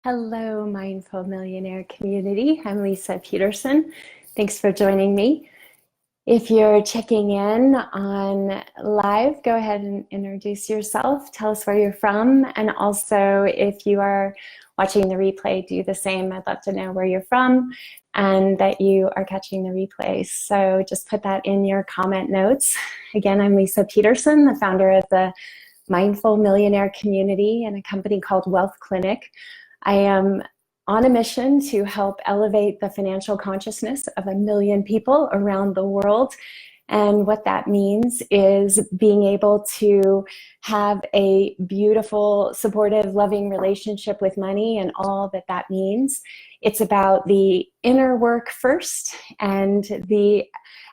Hello, Mindful Millionaire community. I'm Lisa Peterson. Thanks for joining me. If you're checking in on live, go ahead and introduce yourself. Tell us where you're from. And also, if you are watching the replay, do the same. I'd love to know where you're from and that you are catching the replay. So just put that in your comment notes. Again, I'm Lisa Peterson, the founder of the Mindful Millionaire community and a company called Wealth Clinic. I am on a mission to help elevate the financial consciousness of 1 million people around the world. And what that means is being able to have a beautiful, supportive, loving relationship with money and all that that means. It's about the inner work first and the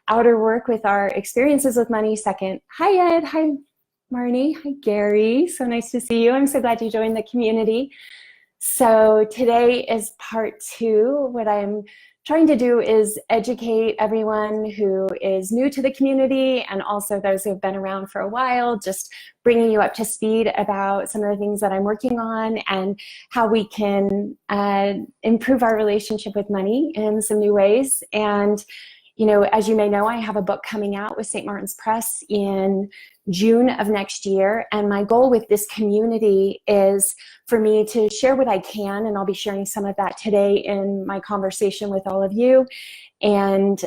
outer work with our experiences with money second. Hi, Ed. Hi, Marnie. Hi, Gary. So nice to see you. I'm so glad you joined the community. So today is part 2. What I'm trying to do is educate everyone who is new to the community and also those who have been around for a while, just bringing you up to speed about some of the things that I'm working on and how we can improve our relationship with money in some new ways. And you know, as you may know, I have a book coming out with St. Martin's Press in June of next year. And my goal with this community is for me to share what I can, and I'll be sharing some of that today in my conversation with all of you, and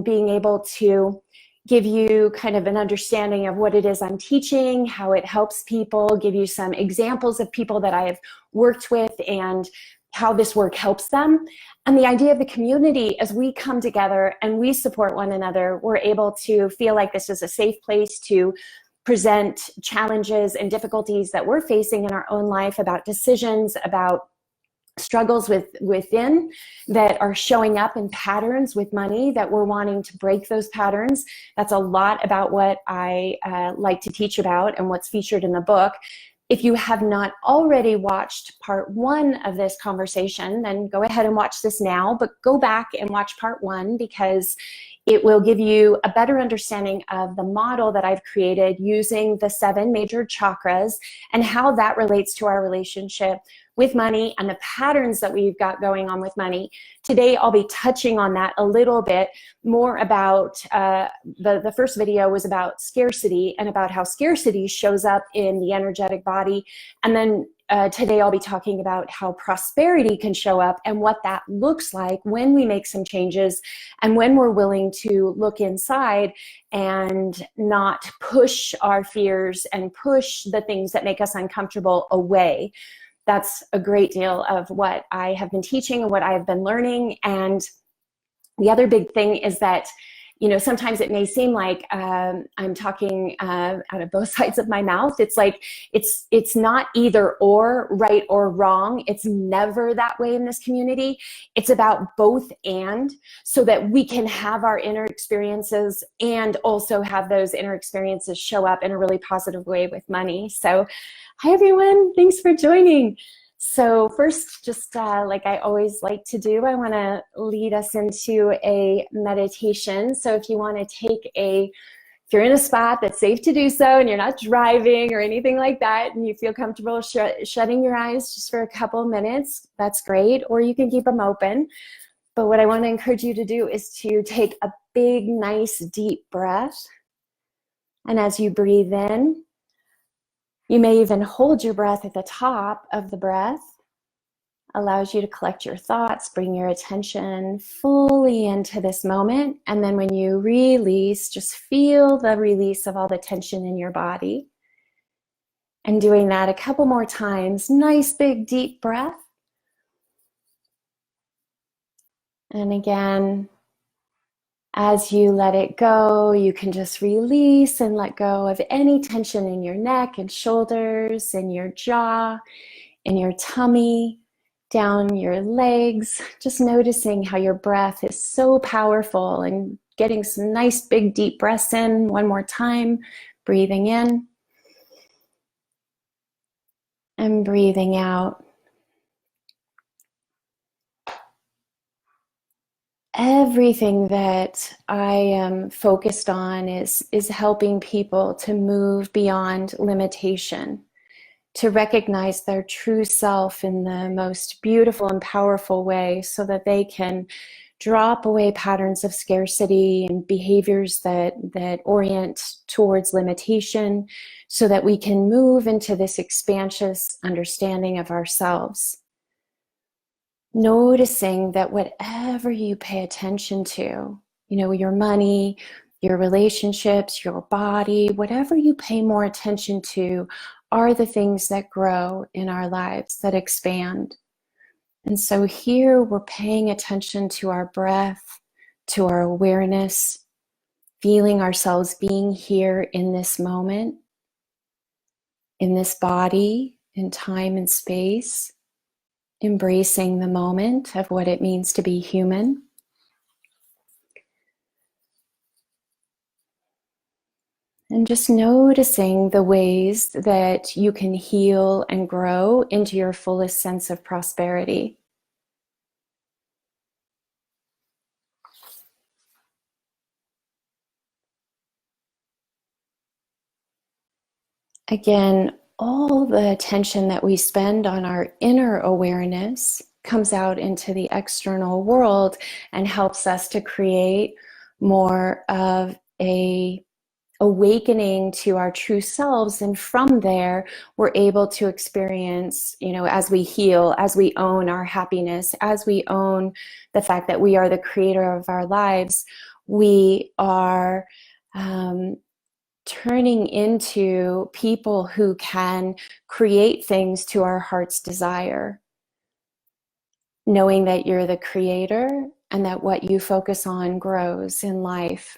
being able to give you kind of an understanding of what it is I'm teaching, how it helps people, give you some examples of people that I have worked with and how this work helps them. And the idea of the community, as we come together and we support one another, we're able to feel like this is a safe place to present challenges and difficulties that we're facing in our own life, about decisions, about struggles within that are showing up in patterns with money that we're wanting to break those patterns. That's a lot about what I like to teach about and what's featured in the book. If you have not already watched part 1 of this conversation, then go ahead and watch this now, but go back and watch part 1 because it will give you a better understanding of the model that I've created using the 7 major chakras and how that relates to our relationship with money and the patterns that we've got going on with money. Today, I'll be touching on that a little bit more about, the first video was about scarcity and about how scarcity shows up in the energetic body. And then today I'll be talking about how prosperity can show up and what that looks like when we make some changes and when we're willing to look inside and not push our fears and push the things that make us uncomfortable away. That's a great deal of what I have been teaching and what I have been learning. And the other big thing is that, you know, sometimes it may seem like I'm talking out of both sides of my mouth. It's like it's not either or, right or wrong. It's never that way in this community. It's about both and, so that we can have our inner experiences and also have those inner experiences show up in a really positive way with money. So hi, everyone. Thanks for joining. So first, just like I always like to do, I want to lead us into a meditation. So if you want to if you're in a spot that's safe to do so and you're not driving or anything like that, and you feel comfortable shutting your eyes just for a couple minutes, that's great. Or you can keep them open. But what I want to encourage you to do is to take a big, nice, deep breath. And as you breathe in, you may even hold your breath at the top of the breath. Allows you to collect your thoughts, bring your attention fully into this moment. And then when you release, just feel the release of all the tension in your body. And doing that a couple more times. Nice big deep breath. And again, as you let it go, you can just release and let go of any tension in your neck and shoulders, in your jaw, in your tummy, down your legs, just noticing how your breath is so powerful and getting some nice big deep breaths in. One more time, breathing in and breathing out. Everything that I am focused on is helping people to move beyond limitation, to recognize their true self in the most beautiful and powerful way, so that they can drop away patterns of scarcity and behaviors that orient towards limitation, so that we can move into this expansive understanding of ourselves. Noticing that whatever you pay attention to, your money, your relationships, your body, whatever you pay more attention to are the things that grow in our lives, that expand. And so here we're paying attention to our breath, to our awareness, feeling ourselves being here in this moment, in this body, in time and space, embracing the moment of what it means to be human. And just noticing the ways that you can heal and grow into your fullest sense of prosperity. Again, all the attention that we spend on our inner awareness comes out into the external world and helps us to create more of a awakening to our true selves. And from there, we're able to experience, as we heal, as we own our happiness, as we own the fact that we are the creator of our lives, we are turning into people who can create things to our heart's desire, knowing that you're the creator and that what you focus on grows in life.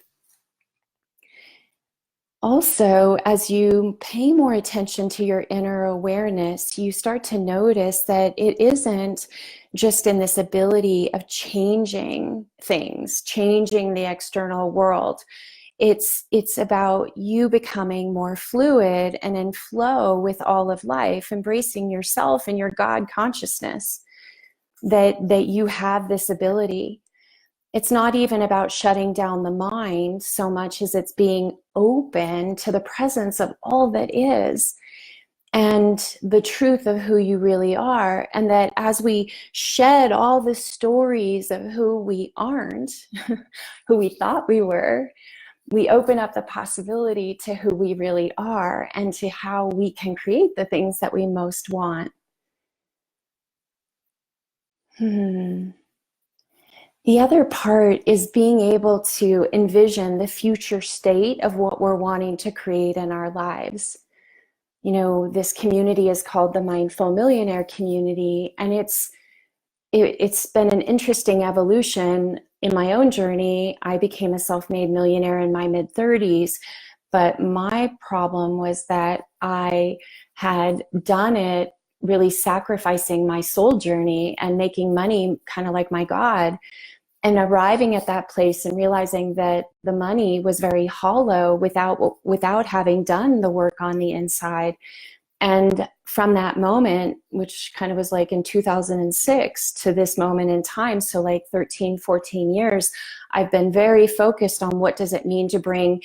Also, as you pay more attention to your inner awareness, you start to notice that it isn't just in this ability of changing things, changing the external world. It's about you becoming more fluid and in flow with all of life, embracing yourself and your God consciousness, that you have this ability. It's not even about shutting down the mind so much as it's being open to the presence of all that is and the truth of who you really are. And that as we shed all the stories of who we aren't, who we thought we were, we open up the possibility to who we really are and to how we can create the things that we most want. The other part is being able to envision the future state of what we're wanting to create in our lives. This community is called the Mindful Millionaire community, and it's been an interesting evolution. In my own journey, I became a self-made millionaire in my mid-30s, but my problem was that I had done it really sacrificing my soul journey and making money kind of like my God, and arriving at that place and realizing that the money was very hollow without having done the work on the inside. And from that moment, which kind of was like in 2006 to this moment in time, so like 13, 14 years, I've been very focused on what does it mean to bring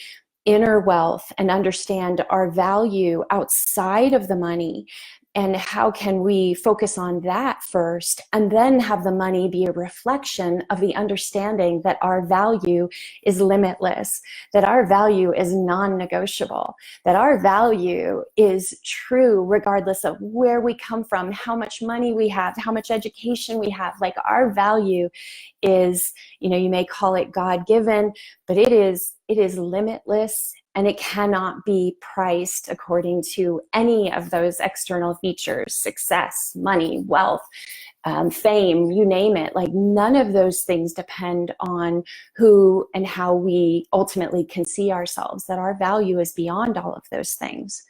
inner wealth and understand our value outside of the money. And how can we focus on that first and then have the money be a reflection of the understanding that our value is limitless, that our value is non-negotiable, that our value is true regardless of where we come from, how much money we have, how much education we have. Like our value is, you may call it God-given, but it is limitless. And it cannot be priced according to any of those external features: success, money, wealth, fame, you name it. Like none of those things depend on who and how we ultimately can see ourselves, that our value is beyond all of those things.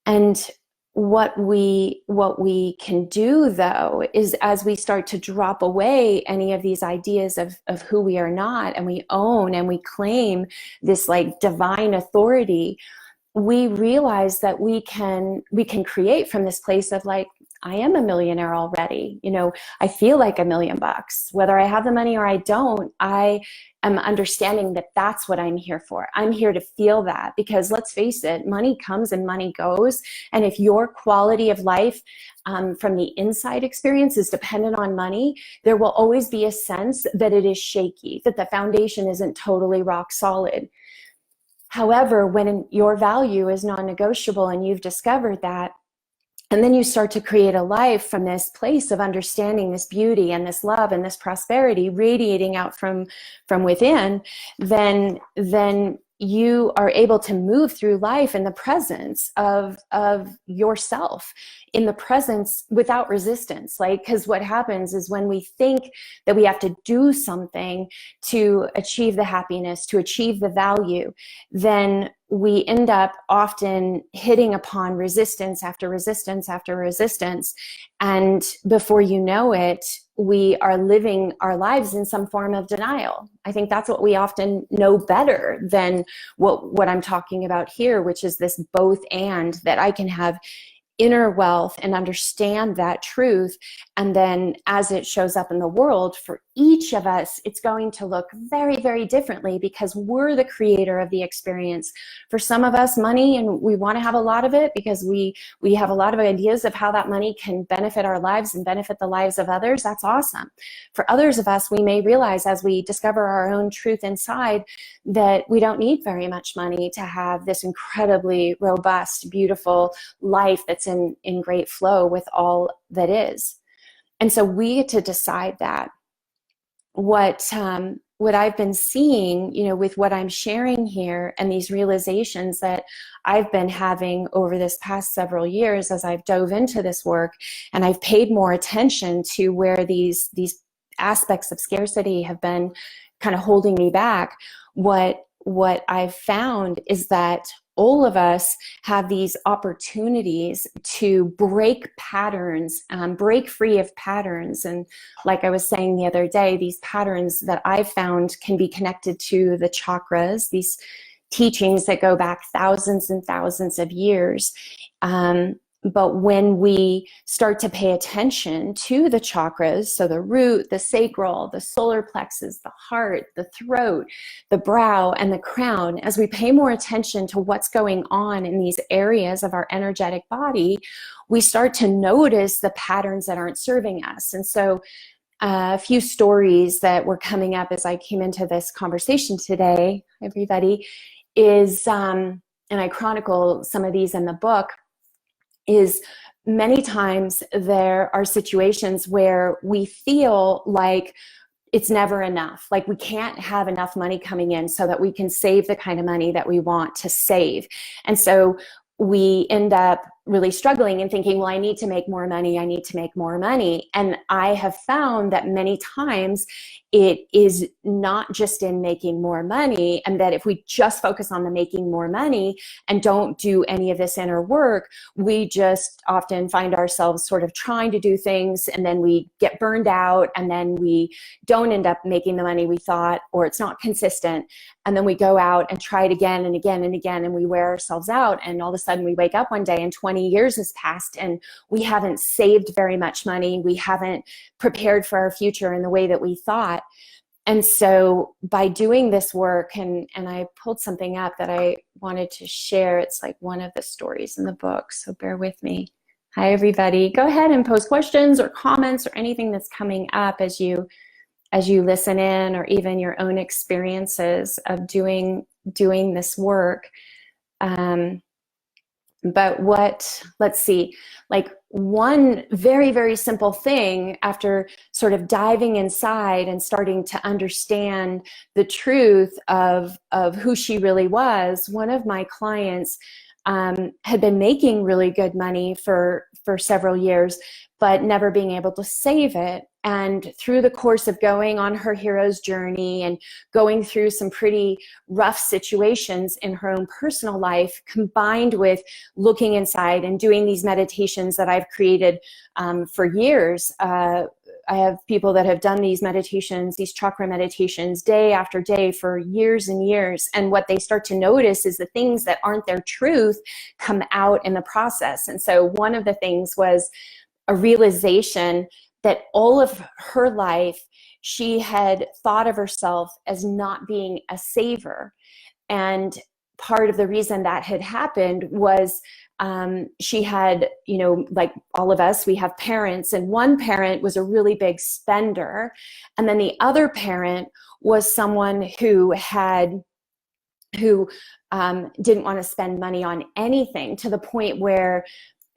And what we can do, though, is as we start to drop away any of these ideas of who we are not, and we own and we claim this like divine authority, we realize that we can create from this place of like, I am a millionaire already. You know, I feel like $1,000,000. Whether I have the money or I don't, I am understanding that that's what I'm here for. I'm here to feel that, because let's face it, money comes and money goes. And if your quality of life from the inside experience is dependent on money, there will always be a sense that it is shaky, that the foundation isn't totally rock solid. However, when your value is non-negotiable and you've discovered that, and then you start to create a life from this place of understanding this beauty and this love and this prosperity radiating out from within, then you are able to move through life in the presence of yourself, in the presence without resistance. Like, because what happens is when we think that we have to do something to achieve the happiness, to achieve the value, then we end up often hitting upon resistance after resistance after resistance. And before you know it, we are living our lives in some form of denial. I think that's what we often know better than what I'm talking about here, which is this both and, that I can have inner wealth and understand that truth. And then as it shows up in the world, for each of us, it's going to look very, very differently, because we're the creator of the experience. For some of us, money, and we want to have a lot of it because we have a lot of ideas of how that money can benefit our lives and benefit the lives of others. That's awesome. For others of us, we may realize as we discover our own truth inside that we don't need very much money to have this incredibly robust, beautiful life that's in great flow with all that is. And so we get to decide that. What I've been seeing, you know, with what I'm sharing here and these realizations that I've been having over this past several years as I've dove into this work, and I've paid more attention to where these aspects of scarcity have been kind of holding me back, what I've found is that all of us have these opportunities to break patterns, break free of patterns. And like I was saying the other day, these patterns that I've found can be connected to the chakras, these teachings that go back thousands and thousands of years. But when we start to pay attention to the chakras, so the root, the sacral, the solar plexus, the heart, the throat, the brow, and the crown, as we pay more attention to what's going on in these areas of our energetic body, we start to notice the patterns that aren't serving us. And so a few stories that were coming up as I came into this conversation today, everybody, is, and I chronicle some of these in the book, is many times there are situations where we feel like it's never enough. Like we can't have enough money coming in so that we can save the kind of money that we want to save. And so we end up really struggling and thinking, well, I need to make more money. I need to make more money. And I have found that many times it is not just in making more money, and that if we just focus on the making more money and don't do any of this inner work, we just often find ourselves sort of trying to do things, and then we get burned out, and then we don't end up making the money we thought, or it's not consistent. And then we go out and try it again and again and again, and we wear ourselves out. And all of a sudden we wake up one day and 20 years has passed and we haven't saved very much money. We haven't prepared for our future in the way that we thought. And so by doing this work, and I pulled something up that I wanted to share. It's like one of the stories in the book, so bear with me. Hi, everybody. Go ahead and post questions or comments or anything that's coming up as you listen in, or even your own experiences of doing this work. But let's see, like one very, very simple thing after sort of diving inside and starting to understand the truth of who she really was, one of my clients had been making really good money for several years, but never being able to save it. And through the course of going on her hero's journey and going through some pretty rough situations in her own personal life, combined with looking inside and doing these meditations that I've created for years. I have people that have done these meditations, these chakra meditations, day after day for years and years. And what they start to notice is the things that aren't their truth come out in the process. And so one of the things was a realization that all of her life she had thought of herself as not being a saver. And part of the reason that had happened was she had, like all of us, we have parents, and one parent was a really big spender. And then the other parent was someone who didn't want to spend money on anything, to the point where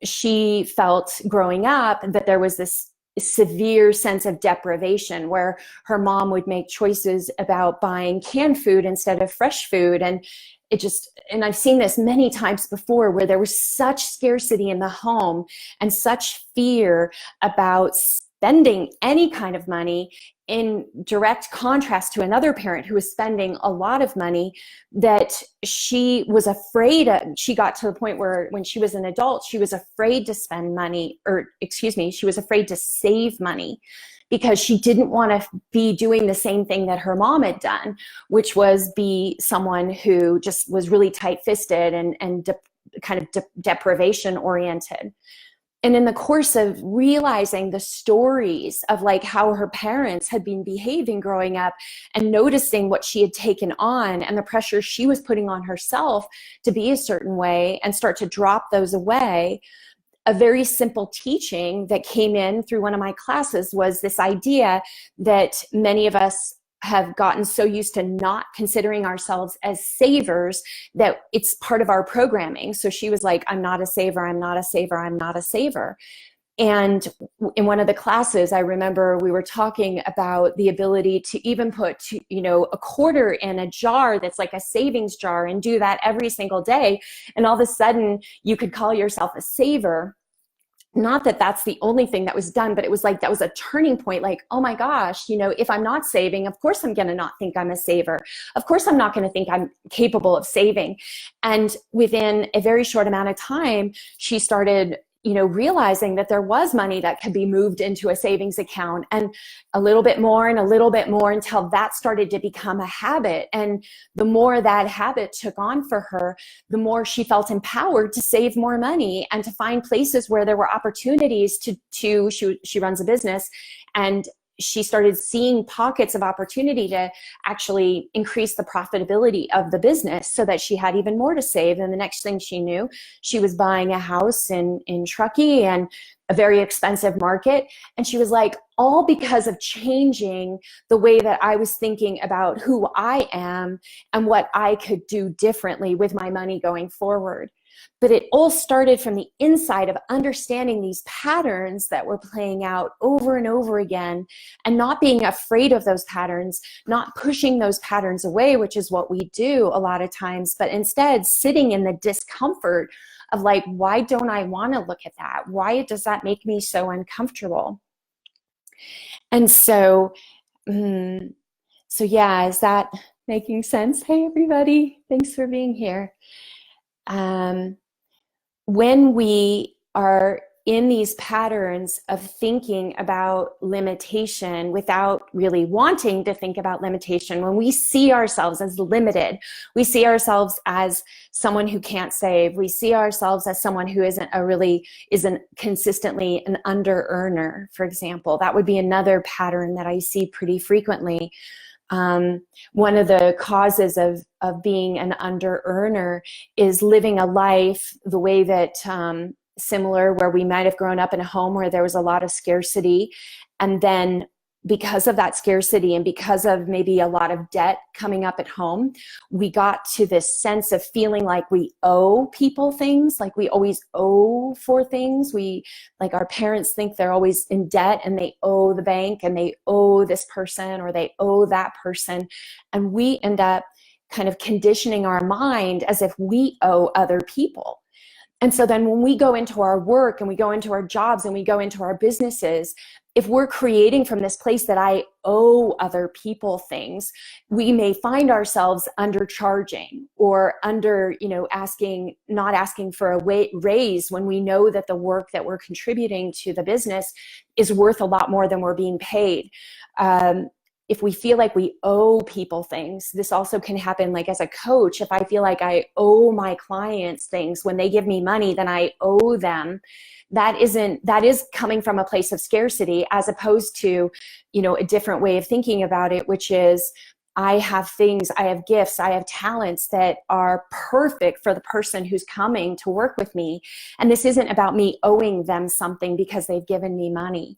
she felt growing up that there was this severe sense of deprivation, where her mom would make choices about buying canned food instead of fresh food. And I've seen this many times before, where there was such scarcity in the home and such fear about spending any kind of money, in direct contrast to another parent who was spending a lot of money, that she was afraid of. She got to the point where when she was an adult, she was afraid to spend money, she was afraid to save money, because she didn't want to be doing the same thing that her mom had done, which was be someone who just was really tight-fisted and deprivation oriented. And in the course of realizing the stories of like how her parents had been behaving growing up, and noticing what she had taken on and the pressure she was putting on herself to be a certain way, and start to drop those away, a very simple teaching that came in through one of my classes was this idea that many of us have gotten so used to not considering ourselves as savers that it's part of our programming. So she was like, I'm not a saver, I'm not a saver, I'm not a saver. And in one of the classes, I remember we were talking about the ability to even put, a quarter in a jar that's like a savings jar, and do that every single day. And all of a sudden you could call yourself a saver. Not that that's the only thing that was done, but it was like, that was a turning point. Like, oh my gosh, if I'm not saving, of course I'm going to not think I'm a saver. Of course I'm not going to think I'm capable of saving. And within a very short amount of time, she started realizing that there was money that could be moved into a savings account, and a little bit more and a little bit more, until that started to become a habit. And the more that habit took on for her, the more she felt empowered to save more money and to find places where there were opportunities she runs a business, and she started seeing pockets of opportunity to actually increase the profitability of the business, so that she had even more to save. And the next thing she knew, she was buying a house in Truckee, and a very expensive market. And she was like, all because of changing the way that I was thinking about who I am and what I could do differently with my money going forward. But it all started from the inside of understanding these patterns that were playing out over and over again, and not being afraid of those patterns, not pushing those patterns away, which is what we do a lot of times, but instead sitting in the discomfort of like, why don't I want to look at that? Why does that make me so uncomfortable? And so yeah, is that making sense? Hey, everybody. Thanks for being here. When we are in these patterns of thinking about limitation without really wanting to think about limitation, when we see ourselves as limited, we see ourselves as someone who can't save, we see ourselves as someone who isn't consistently an under earner, for example. That would be another pattern that I see pretty frequently. One of the causes of being an under earner is living a life the way that similar, where we might have grown up in a home where there was a lot of scarcity, and then because of that scarcity and because of maybe a lot of debt coming up at home, we got to this sense of feeling like we owe people things, like we always owe for things. Like our parents think they're always in debt, and they owe the bank, and they owe this person, or they owe that person. And we end up kind of conditioning our mind as if we owe other people. And so then when we go into our work and we go into our jobs and we go into our businesses, if we're creating from this place that I owe other people things, we may find ourselves undercharging or not asking for a raise when we know that the work that we're contributing to the business is worth a lot more than we're being paid. if we feel like we owe people things, this also can happen like as a coach. If I feel like I owe my clients things when they give me money, then I owe them. That is coming from a place of scarcity, as opposed to, a different way of thinking about it, which is, I have things, I have gifts, I have talents that are perfect for the person who's coming to work with me. And this isn't about me owing them something because they've given me money.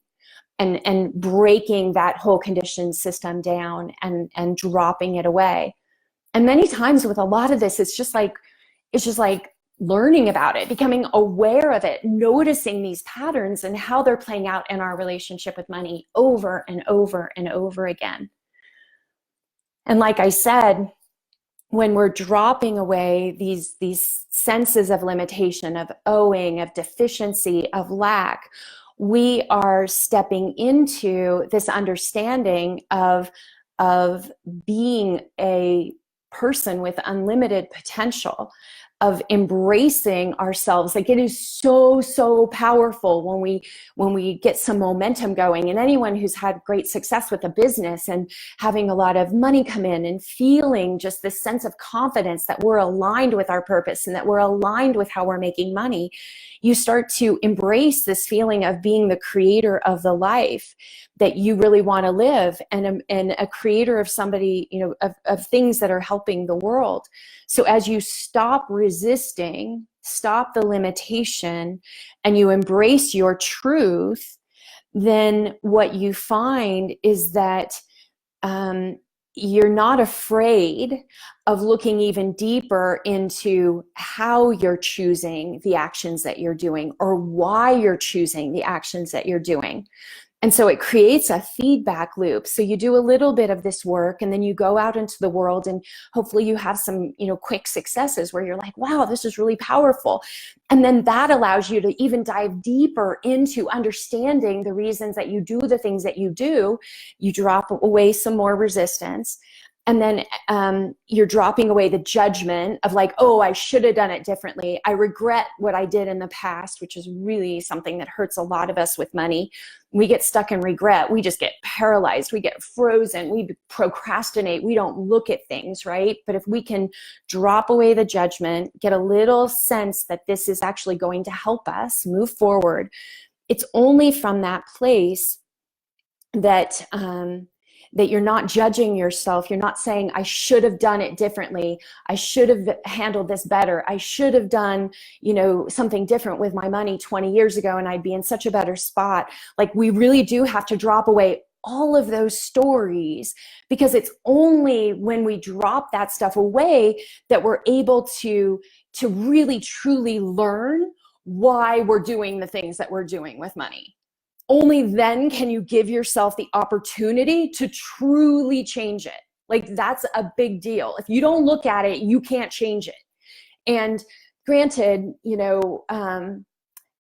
And breaking that whole conditioned system down and dropping it away. And many times with a lot of this, it's just like learning about it, becoming aware of it, noticing these patterns and how they're playing out in our relationship with money over and over and over again. And like I said, when we're dropping away these senses of limitation, of owing, of deficiency, of lack, we are stepping into this understanding of being a person with unlimited potential, of embracing ourselves. Like, it is so powerful when we get some momentum going. And anyone who's had great success with a business and having a lot of money come in and feeling just this sense of confidence that we're aligned with our purpose and that we're aligned with how we're making money, you start to embrace this feeling of being the creator of the life that you really want to live, and a creator of somebody, of things that are helping the world. So as you stop resisting, stop the limitation, and you embrace your truth, then what you find is that you're not afraid of looking even deeper into how you're choosing the actions that you're doing, or why you're choosing the actions that you're doing. And so it creates a feedback loop. So you do a little bit of this work, and then you go out into the world, and hopefully you have some, quick successes where you're like, wow, this is really powerful. And then that allows you to even dive deeper into understanding the reasons that you do the things that you do. You drop away some more resistance. And then you're dropping away the judgment of like, oh, I should have done it differently. I regret what I did in the past, which is really something that hurts a lot of us with money. We get stuck in regret. We just get paralyzed. We get frozen. We procrastinate. We don't look at things, right? But if we can drop away the judgment, get a little sense that this is actually going to help us move forward, it's only from that place that you're not judging yourself. You're not saying, I should have done it differently. I should have handled this better. I should have done, something different with my money 20 years ago, and I'd be in such a better spot. Like, we really do have to drop away all of those stories, because it's only when we drop that stuff away that we're able to really truly learn why we're doing the things that we're doing with money. Only then can you give yourself the opportunity to truly change it. Like, that's a big deal. If you don't look at it, you can't change it. And granted,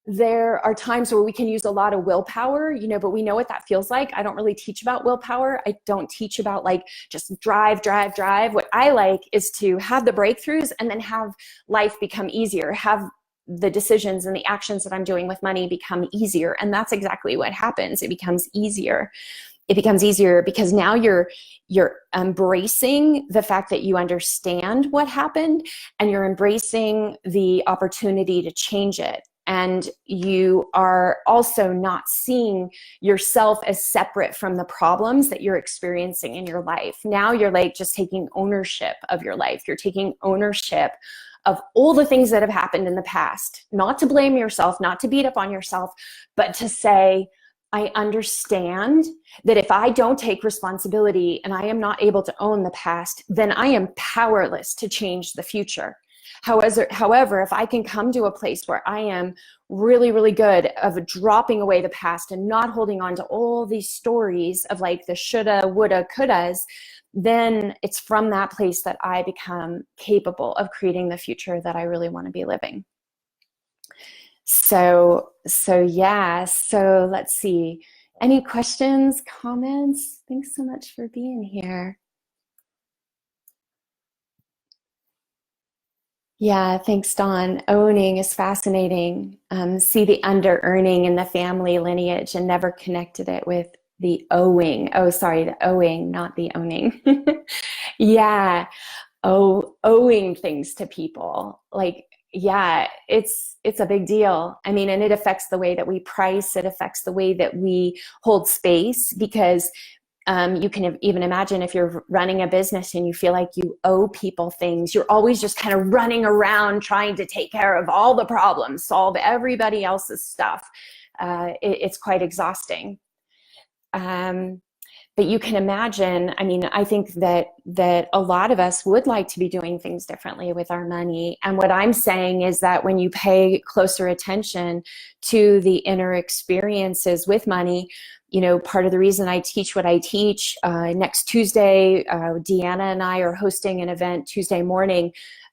there are times where we can use a lot of willpower, but we know what that feels like. I don't really teach about willpower. I don't teach about like just drive. What I like is to have the breakthroughs and then have life become easier, have the decisions and the actions that I'm doing with money become easier. And that's exactly what happens. It becomes easier. It becomes easier because now you're embracing the fact that you understand what happened, and you're embracing the opportunity to change it. And you are also not seeing yourself as separate from the problems that you're experiencing in your life. Now you're like just taking ownership of your life. You're taking ownership of all the things that have happened in the past, not to blame yourself, not to beat up on yourself, but to say, I understand that if I don't take responsibility and I am not able to own the past, then I am powerless to change the future. However, if I can come to a place where I am really, really good of dropping away the past and not holding on to all these stories of like the shoulda, woulda, couldas, then it's from that place that I become capable of creating the future that I really want to be living. So yeah, so let's see. Any questions, comments? Thanks so much for being here. Yeah, thanks, Dawn. Owning is fascinating. See the under-earning in the family lineage and never connected it with The owing. Oh, sorry, the owing, not the owning. Yeah. Owing things to people. Like, yeah, it's a big deal. I mean, and it affects the way that we price, it affects the way that we hold space, because you can even imagine if you're running a business and you feel like you owe people things, you're always just kind of running around trying to take care of all the problems, solve everybody else's stuff. It's quite exhausting. Um, but you can imagine, I mean, I think that a lot of us would like to be doing things differently with our money. And what I'm saying is that when you pay closer attention to the inner experiences with money, you know, part of the reason I teach what I teach, next Tuesday, Deanna and I are hosting an event Tuesday morning.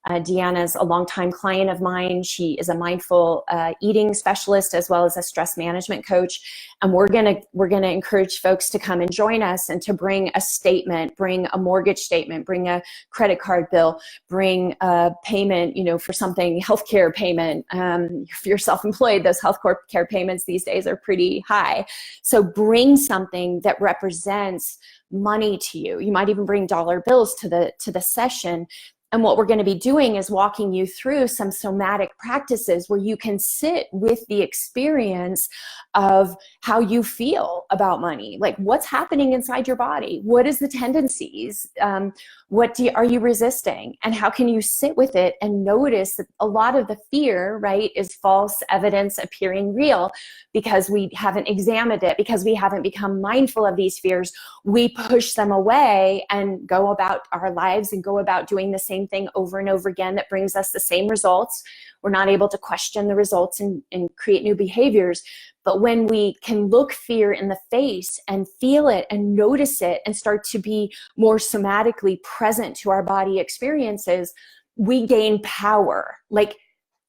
Deanna's a longtime client of mine. She is a mindful eating specialist as well as a stress management coach. And we're gonna encourage folks to come and join us and to bring a statement, bring a mortgage statement, bring a credit card bill, bring a payment, you know, for something, healthcare payment. If you're self-employed, those healthcare payments these days are pretty high. So bring something that represents money to you. You might even bring dollar bills to the session. And what we're going to be doing is walking you through some somatic practices where you can sit with the experience of how you feel about money. Like, what's happening inside your body? What is the tendencies? Are you resisting? And how can you sit with it and notice that a lot of the fear, right, is false evidence appearing real because we haven't examined it, because we haven't become mindful of these fears. We push them away and go about our lives and go about doing the same thing over and over again that brings us the same results. We're not able to question the results and create new behaviors. But when we can look fear in the face and feel it and notice it and start to be more somatically present to our body experiences, we gain power, like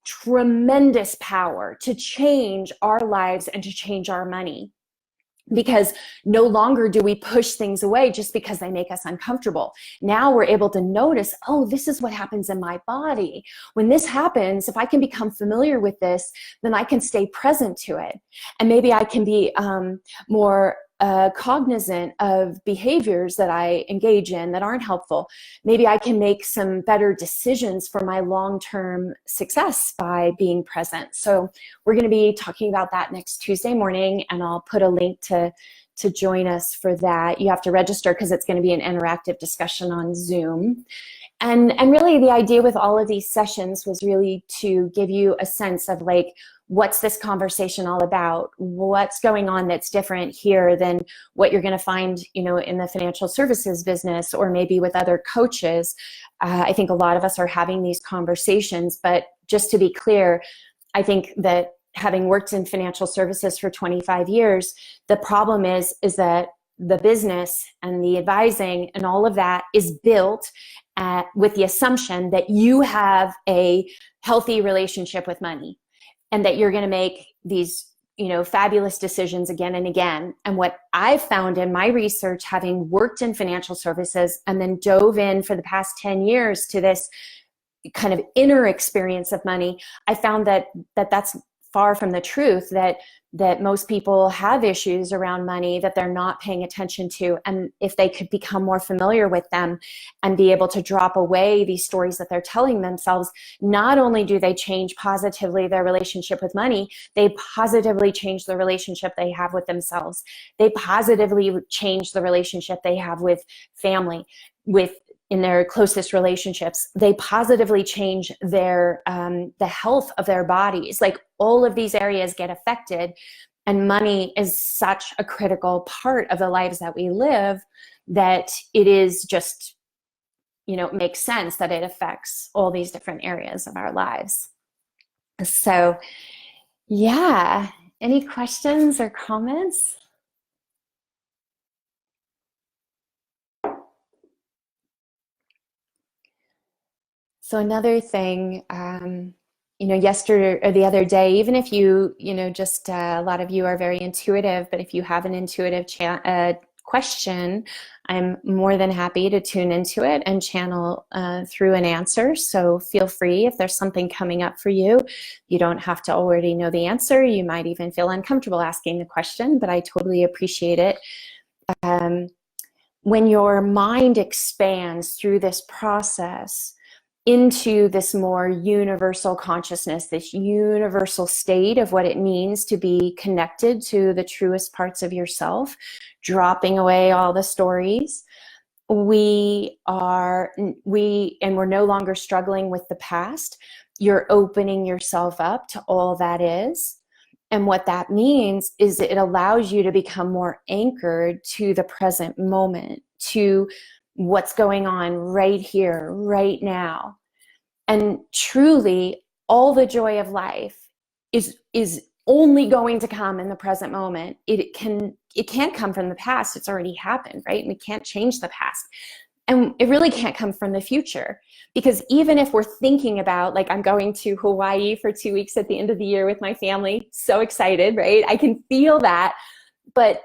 tremendous power, to change our lives and to change our money. Because no longer do we push things away just because they make us uncomfortable. Now we're able to notice, oh, this is what happens in my body. When this happens, if I can become familiar with this, then I can stay present to it. And maybe I can be more cognizant of behaviors that I engage in that aren't helpful. Maybe I can make some better decisions for my long-term success by being present. So we're going to be talking about that next Tuesday morning, and I'll put a link to join us for that. You have to register because it's going to be an interactive discussion on Zoom. And really the idea with all of these sessions was really to give you a sense of, like, what's this conversation all about? What's going on that's different here than what you're going to find, you know, in the financial services business or maybe with other coaches? I think a lot of us are having these conversations, but just to be clear, I think that having worked in financial services for 25 years, the problem is that the business and the advising and all of that is built with the assumption that you have a healthy relationship with money and that you're going to make these, you know, fabulous decisions again and again. And what I've found in my research, having worked in financial services and then dove in for the past 10 years to this kind of inner experience of money, I found that's far from the truth, that most people have issues around money that they're not paying attention to. And if they could become more familiar with them and be able to drop away these stories that they're telling themselves, not only do they change positively their relationship with money, they positively change the relationship they have with themselves. They positively change the relationship they have with family, in their closest relationships. They positively change their the health of their bodies. Like, all of these areas get affected, and money is such a critical part of the lives that we live that it is just, you know, it makes sense that it affects all these different areas of our lives. So yeah, any questions or comments? So another thing, you know, yesterday or the other day, even if you know, just a lot of you are very intuitive, but if you have an intuitive question, I'm more than happy to tune into it and channel through an answer. So feel free if there's something coming up for you. You don't have to already know the answer. You might even feel uncomfortable asking the question, but I totally appreciate it. When your mind expands through this process into this more universal consciousness, this universal state of what it means to be connected to the truest parts of yourself, dropping away all the stories, we're no longer struggling with the past. You're opening yourself up to all that is. And what that means is it allows you to become more anchored to the present moment, to what's going on right here, right now. And truly, all the joy of life is only going to come in the present moment. It can't come from the past. It's already happened, right? And we can't change the past. And it really can't come from the future, because even if we're thinking about, like, I'm going to Hawaii for 2 weeks at the end of the year with my family, so excited, right? I can feel that, but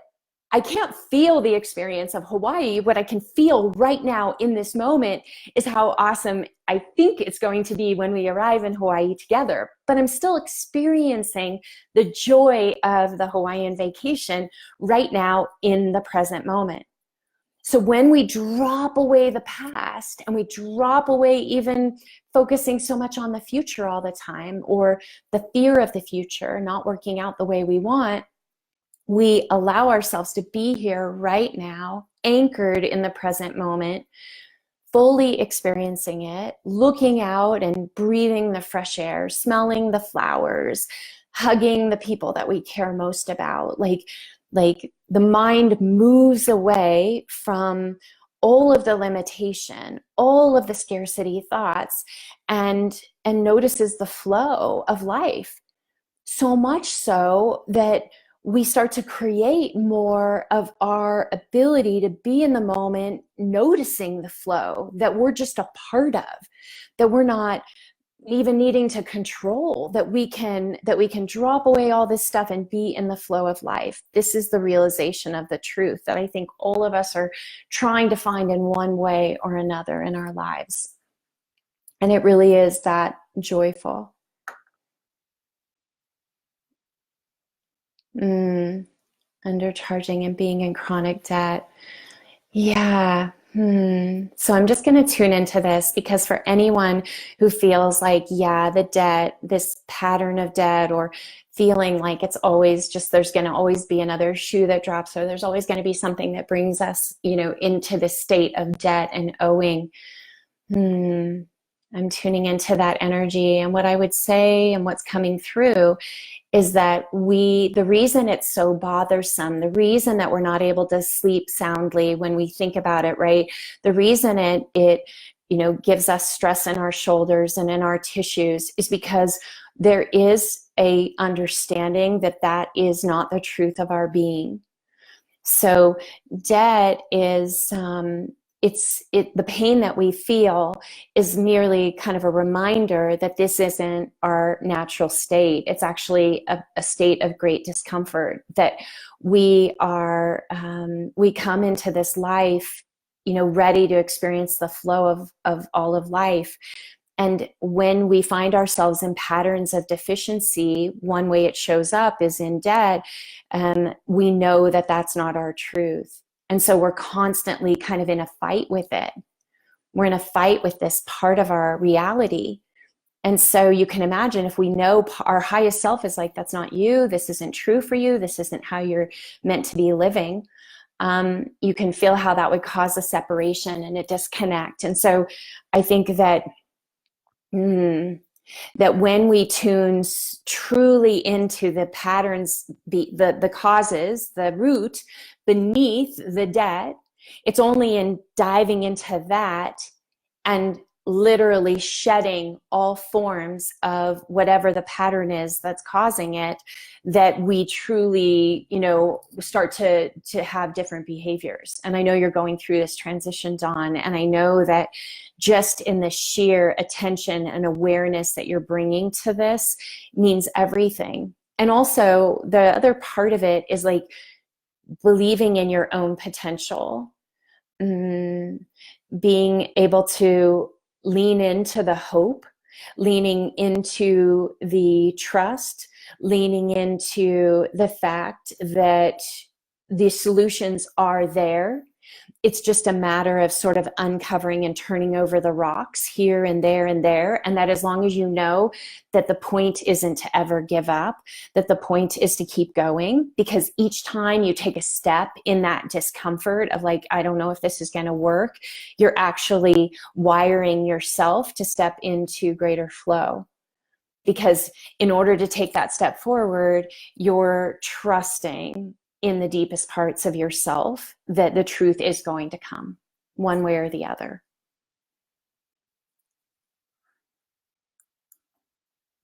I can't feel the experience of Hawaii. What I can feel right now in this moment is how awesome I think it's going to be when we arrive in Hawaii together. But I'm still experiencing the joy of the Hawaiian vacation right now in the present moment. So when we drop away the past and we drop away even focusing so much on the future all the time, or the fear of the future not working out the way we want, we allow ourselves to be here right now, anchored in the present moment, fully experiencing it, looking out and breathing the fresh air, smelling the flowers, hugging the people that we care most about. Like the mind moves away from all of the limitation, all of the scarcity thoughts, and notices the flow of life. So much so that we start to create more of our ability to be in the moment, noticing the flow that we're just a part of, that we're not even needing to control, that we can drop away all this stuff and be in the flow of life. This is the realization of the truth that I think all of us are trying to find in one way or another in our lives. And it really is that joyful. Undercharging and being in chronic debt. Yeah. So I'm just going to tune into this, because for anyone who feels like, yeah, the debt, this pattern of debt, or feeling like it's always just, there's going to always be another shoe that drops, or there's always going to be something that brings us, into this state of debt and owing. I'm tuning into that energy. And what I would say and what's coming through is that the reason it's so bothersome, the reason that we're not able to sleep soundly when we think about it, right? The reason it gives us stress in our shoulders and in our tissues is because there is a understanding that is not the truth of our being. So debt is, the pain that we feel is merely kind of a reminder that this isn't our natural state. It's actually a state of great discomfort, that we come into this life, ready to experience the flow of all of life. And when we find ourselves in patterns of deficiency, one way it shows up is in debt. We know that that's not our truth. And so we're constantly kind of in a fight with it. We're in a fight with this part of our reality. And so you can imagine, if we know our highest self is like, that's not you, this isn't true for you, this isn't how you're meant to be living, you can feel how that would cause a separation and a disconnect. And so I think that that when we tune truly into the patterns, the causes, the root beneath the debt, it's only in diving into that and literally shedding all forms of whatever the pattern is that's causing it, that we truly, start to have different behaviors. And I know you're going through this transition, Dawn, and I know that just in the sheer attention and awareness that you're bringing to this means everything. And also the other part of it is like, believing in your own potential, being able to lean into the hope, leaning into the trust, leaning into the fact that the solutions are there. It's just a matter of sort of uncovering and turning over the rocks here and there and there. And that as long as you know that the point isn't to ever give up, that the point is to keep going, because each time you take a step in that discomfort of like, I don't know if this is going to work, you're actually wiring yourself to step into greater flow. Because in order to take that step forward, you're trusting in the deepest parts of yourself that the truth is going to come one way or the other.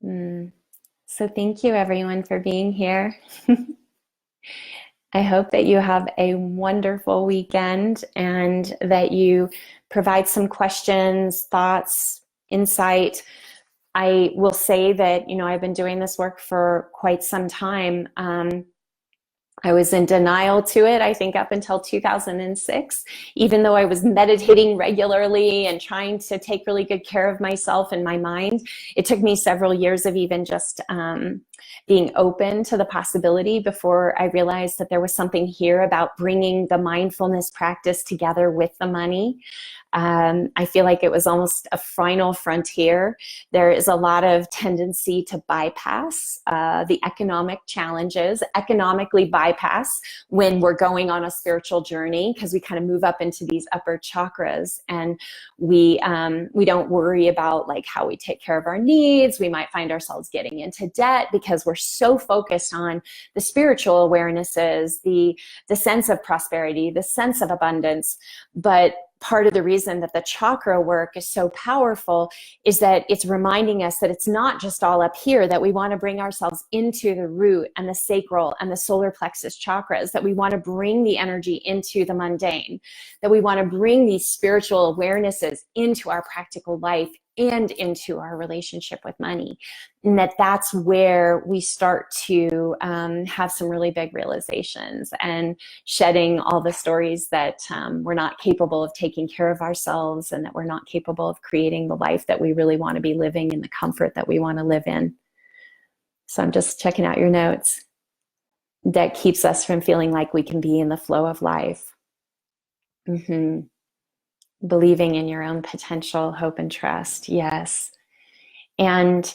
So thank you everyone for being here. I hope that you have a wonderful weekend and that you provide some questions, thoughts, insight. I will say that, I've been doing this work for quite some time. I was in denial to it, I think, up until 2006, even though I was meditating regularly and trying to take really good care of myself and my mind. It took me several years of even just being open to the possibility before I realized that there was something here about bringing the mindfulness practice together with the money. I feel like it was almost a final frontier. There is a lot of tendency to bypass the economic challenges, economically bypass when we're going on a spiritual journey, because we kind of move up into these upper chakras and we don't worry about like how we take care of our needs. We might find ourselves getting into debt because we're so focused on the spiritual awarenesses, the sense of prosperity, the sense of abundance. But part of the reason that the chakra work is so powerful is that it's reminding us that it's not just all up here, that we want to bring ourselves into the root and the sacral and the solar plexus chakras, that we want to bring the energy into the mundane, that we want to bring these spiritual awarenesses into our practical life and into our relationship with money. And that's where we start to have some really big realizations and shedding all the stories that we're not capable of taking care of ourselves and that we're not capable of creating the life that we really want to be living in, the comfort that we want to live in. So I'm just checking out your notes. That keeps us from feeling like we can be in the flow of life. Believing in your own potential, hope, and trust. Yes. And,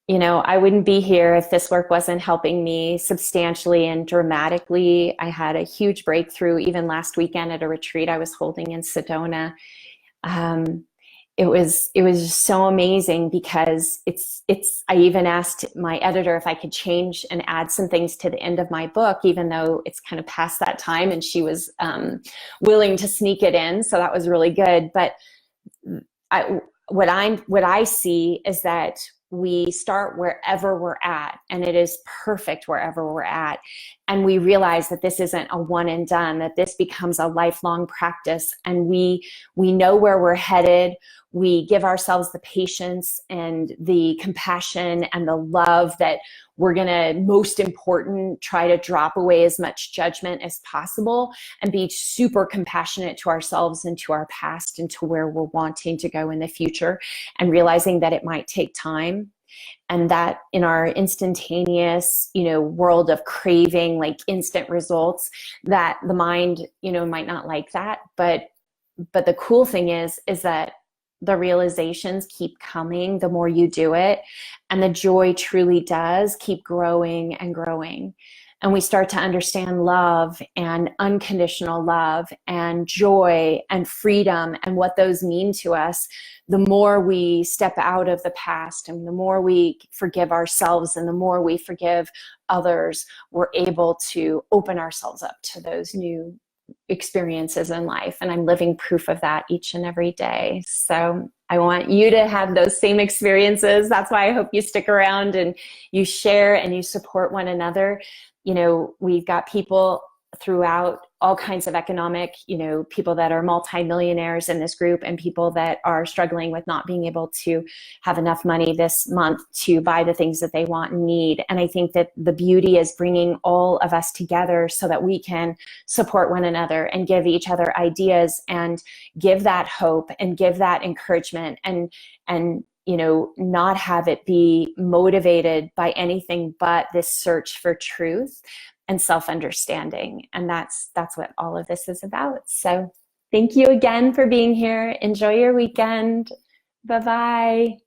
I wouldn't be here if this work wasn't helping me substantially and dramatically. I had a huge breakthrough even last weekend at a retreat I was holding in Sedona. It was just so amazing because I even asked my editor if I could change and add some things to the end of my book, even though it's kind of past that time, and she was willing to sneak it in. So that was really good. But what I see is that we start wherever we're at, and it is perfect wherever we're at. And we realize that this isn't a one and done, that this becomes a lifelong practice. And we know where we're headed. We give ourselves the patience and the compassion and the love that we're going to, most important, try to drop away as much judgment as possible and be super compassionate to ourselves and to our past and to where we're wanting to go in the future, and realizing that it might take time. And that in our instantaneous, world of craving, like instant results, that the mind, might not like that. But the cool thing is that the realizations keep coming the more you do it. And the joy truly does keep growing and growing. And we start to understand love and unconditional love and joy and freedom and what those mean to us. The more we step out of the past and the more we forgive ourselves and the more we forgive others, we're able to open ourselves up to those new experiences in life. And I'm living proof of that each and every day. So I want you to have those same experiences. That's why I hope you stick around and you share and you support one another. We've got people throughout all kinds of economic, people that are multimillionaires in this group and people that are struggling with not being able to have enough money this month to buy the things that they want and need. And I think that the beauty is bringing all of us together so that we can support one another and give each other ideas and give that hope and give that encouragement and not have it be motivated by anything but this search for truth and self-understanding. And that's what all of this is about. So thank you again for being here. Enjoy your weekend. Bye-bye.